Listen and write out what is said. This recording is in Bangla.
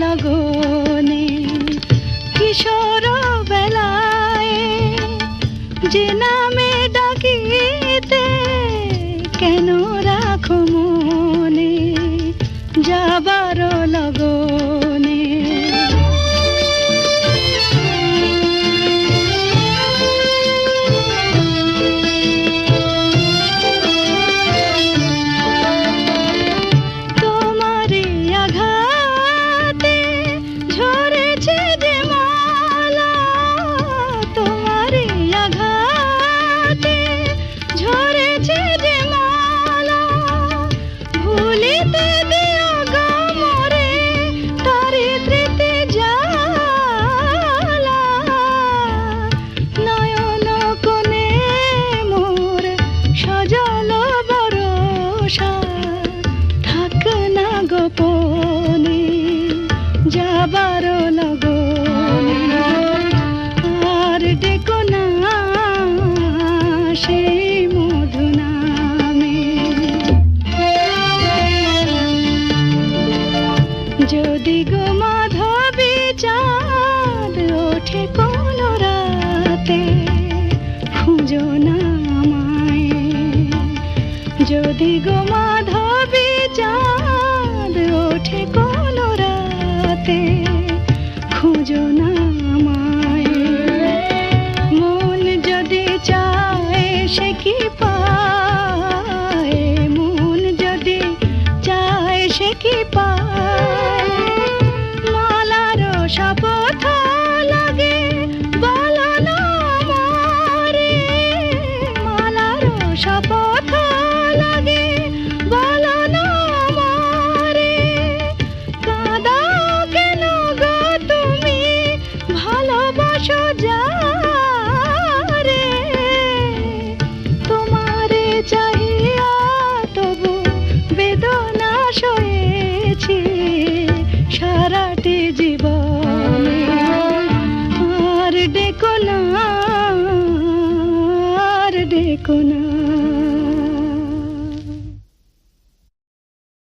লগনে কিশোর বেলায় যে নামে ডাকিতে কেন রাখো মনে যাবার লগনে। তোমারে আঘাতে ঝরেছে যে মালা, তোমারে আঘাতে ঝরেছে যে মালা, ভুলিতে দিও গো মোরে তারে স্মৃতি জ্বালা। নয়ন কোণে মোর সজল বরষা, থাক না গোপনে যাবার লগনে। আর ডেকো না সেই মধু নামে, যদি গো মাধবী চাঁদ ওঠে কোন রাতে খুঁজো না আমায়, যদি গো মাধবী